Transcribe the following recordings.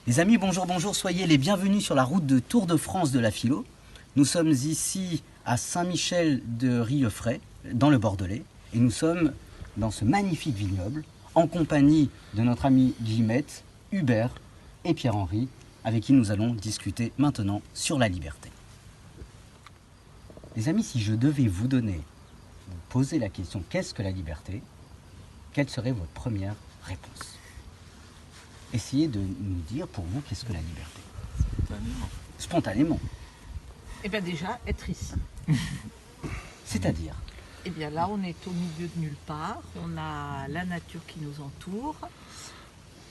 Les amis, bonjour, bonjour, soyez les bienvenus sur la route de Tour de France de la philo. Nous sommes ici à Saint-Michel de Rieuffray, dans le Bordelais, et nous sommes dans ce magnifique vignoble, en compagnie de notre ami Guillemette, Hubert et Pierre-Henri, avec qui nous allons discuter maintenant sur la liberté. Les amis, si je devais vous poser la question « Qu'est-ce que la liberté ?», quelle serait votre première réponse ? Essayez de nous dire pour vous qu'est-ce que la liberté. Spontanément. Eh bien déjà, être ici. C'est-à-dire, Eh bien là, on est au milieu de nulle part. On a la nature qui nous entoure.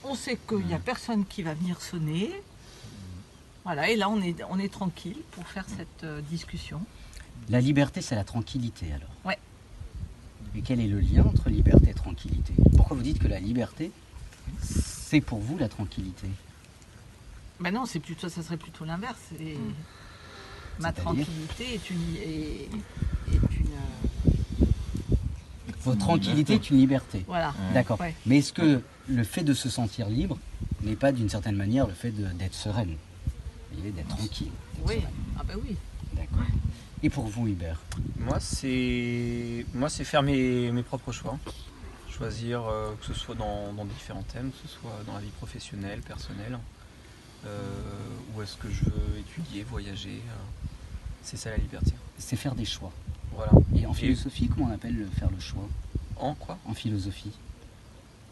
On sait qu'il n'y a personne qui va venir sonner. Voilà, et là, on est tranquille pour faire cette discussion. la liberté, c'est la tranquillité alors. Ouais. Et quel est le lien entre liberté et tranquillité ? Pourquoi vous dites que la liberté, c'est pour vous la tranquillité ? Ben non, ça serait plutôt l'inverse. Ma C'est-à-dire tranquillité est une Votre tranquillité est une liberté. voilà. D'accord. Ouais. Mais est-ce que le fait de se sentir libre n'est pas d'une certaine manière le fait d'être sereine ? Vous voyez, d'être tranquille. D'être Oui. sereine. Ah ben oui. D'accord. Et pour vous, Hubert ? Moi, c'est faire mes propres choix. Choisir que ce soit dans différents thèmes, que ce soit dans la vie professionnelle, personnelle, où est-ce que je veux étudier, voyager. C'est ça la liberté. C'est faire des choix. Voilà. Et en philosophie, comment on appelle faire le choix ? En quoi ? En philosophie.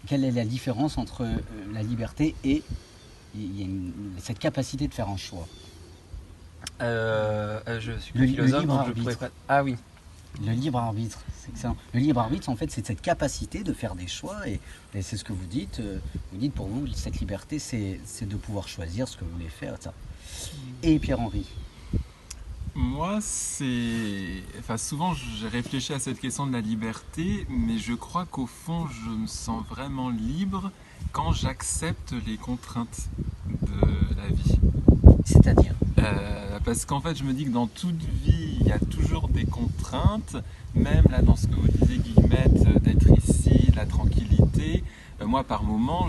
Quelle est la différence entre la liberté et cette capacité de faire un choix ? Je suis Le philosophe, libre donc je arbitre. pourrais pas... Ah oui. Le libre arbitre, c'est excellent. Le libre arbitre, en fait, c'est cette capacité de faire des choix et c'est ce que vous dites. Vous dites pour vous, cette liberté, c'est de pouvoir choisir ce que vous voulez faire. Ça. Et Pierre-Henri ? Moi, souvent, j'ai réfléchi à cette question de la liberté, mais je crois qu'au fond, je me sens vraiment libre quand j'accepte les contraintes de la vie. C'est-à-dire ? Parce qu'en fait, je me dis que dans toute vie, il y a toujours des contraintes, même là dans ce que vous disiez, Guillemette, d'être ici, la tranquillité. Moi, par moment,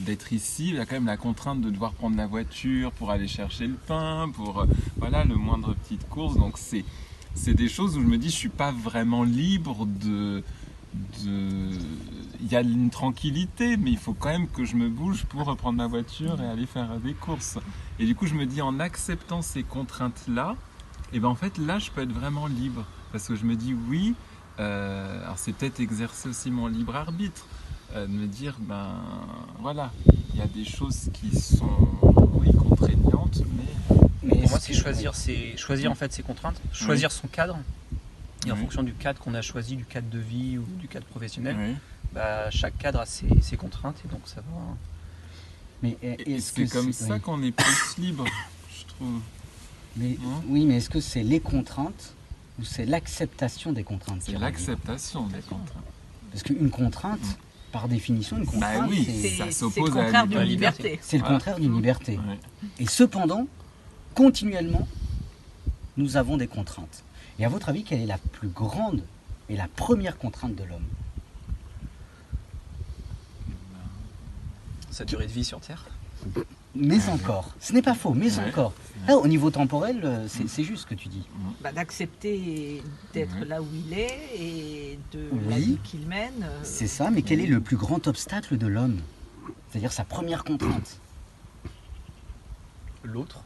d'être ici, il y a quand même la contrainte de devoir prendre la voiture pour aller chercher le pain, pour le moindre petite course. Donc, c'est des choses où je me dis, je suis pas vraiment libre il y a une tranquillité, mais il faut quand même que je me bouge pour reprendre ma voiture et aller faire des courses. Et du coup, je me dis, en acceptant ces contraintes-là, et ben en fait, là, je peux être vraiment libre. Parce que je me dis, oui, alors c'est peut-être exercer aussi mon libre arbitre, de me dire, il y a des choses qui sont, oui, contraignantes, mais... Pour moi, c'est choisir en fait ses contraintes, choisir son cadre. Et en Oui. fonction du cadre qu'on a choisi, du cadre de vie ou du cadre professionnel, Oui. chaque cadre a ses contraintes et donc ça va... Mais Et est-ce c'est que comme ça oui. qu'on est plus libre, je trouve. Mais, Non. oui, mais est-ce que c'est les contraintes ou c'est l'acceptation des contraintes qui C'est rend l'acceptation des contraintes. libre ? Parce qu'une contrainte, par définition, une contrainte, oui. c'est Ça C'est s'oppose le à la contraire d'une liberté. liberté. le Voilà. contraire d'une liberté. Ouais. Et cependant, continuellement, nous avons des contraintes. Et à votre avis, quelle est la plus grande et la première contrainte de l'homme ? Sa durée de vie sur Terre. Mais encore, ce n'est pas faux, mais Ouais. encore. Là, au niveau temporel, c'est juste ce que tu dis. D'accepter d'être Ouais. là où il est et de la Oui. vie qu'il mène. C'est ça, mais quel est le plus grand obstacle de l'homme ? C'est-à-dire sa première contrainte. L'autre.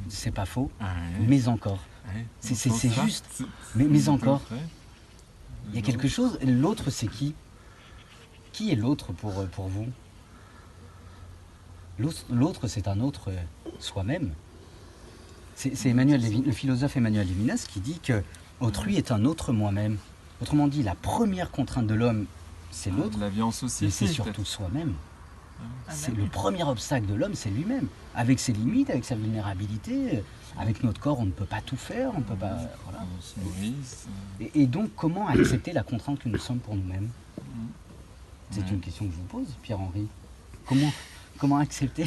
C'est pas faux, Ouais. mais encore. Ouais. C'est Dans ça, juste. c'est- Mais c'est encore. vrai. Il y a quelque chose. L'autre, c'est qui ? Qui est l'autre pour vous ? L'autre, c'est un autre soi-même. C'est le philosophe Emmanuel Levinas qui dit que autrui est un autre moi-même. Autrement dit, la première contrainte de l'homme, c'est l'autre, La vie en mais société. c'est surtout soi-même. Ah, C'est ben le oui. premier obstacle de l'homme, c'est lui-même. Avec ses limites, avec sa vulnérabilité, avec notre corps, on ne peut pas tout faire, on ne peut pas. Voilà. On se nourrisse. Et donc, comment accepter la contrainte que nous sommes pour nous-mêmes ? C'est Ouais. une question que je vous pose, Pierre-Henri. Comment accepter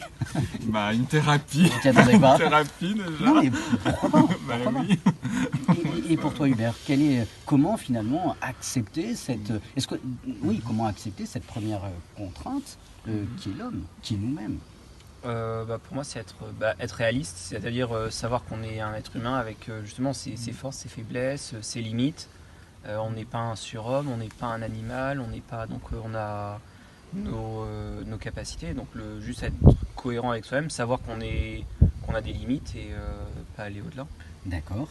Une thérapie. Tu attendais pas Une thérapie déjà. Non, mais pourquoi pas, Bah pourquoi pas. oui. Et pour toi, Hubert, comment finalement accepter comment accepter cette première contrainte qui est l'homme, qui est nous-mêmes ? Pour moi, c'est être réaliste, c'est-à-dire savoir qu'on est un être humain avec justement ses forces, ses faiblesses, ses limites. On n'est pas un surhomme, on n'est pas un animal, on n'est pas donc on a nos capacités. Donc juste être cohérent avec soi-même, savoir qu'on a des limites et pas aller au-delà. D'accord.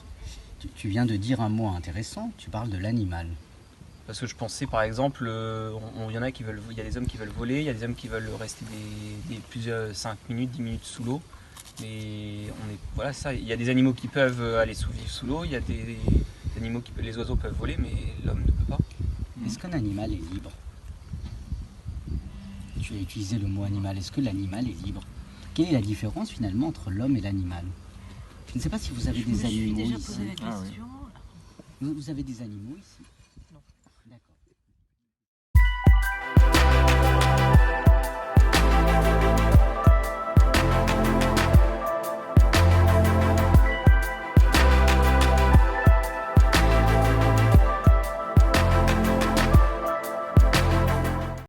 Tu viens de dire un mot intéressant, tu parles de l'animal. Parce que je pensais par exemple, il y en a qui veulent, il y a des hommes qui veulent voler, il y a des hommes qui veulent rester plusieurs 5 minutes, 10 minutes sous l'eau. Mais voilà ça, il y a des animaux qui peuvent aller vivre sous l'eau, il y a des animaux les oiseaux peuvent voler, mais l'homme ne peut pas. Est-ce qu'un animal est libre? Tu as utilisé le mot animal, est-ce que l'animal est libre? Quelle est la différence finalement entre l'homme et l'animal? Je ne sais pas si vous avez des Je me suis animaux déjà ici. posé la Ah oui. question. Vous avez des animaux ici?